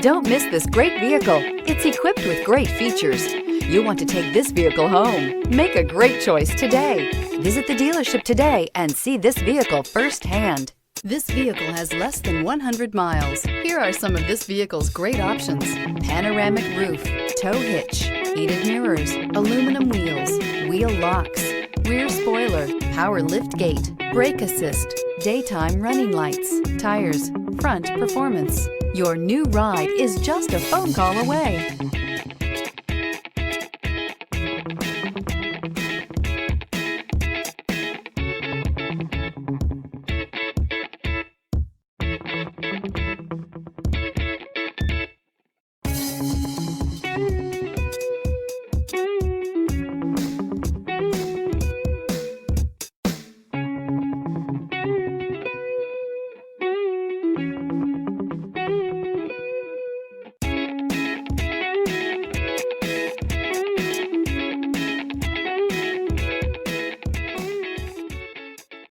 Don't miss this great vehicle. It's equipped with great features. You'll want to take this vehicle home. Make a great choice today. Visit the dealership today and see this vehicle firsthand. This vehicle has less than 100 miles. Here are some of this vehicle's great options: panoramic roof, tow hitch, heated mirrors, aluminum wheels, wheel locks, rear spoiler, power liftgate, brake assist, daytime running lights, tires, front performance. Your new ride is just a phone call away.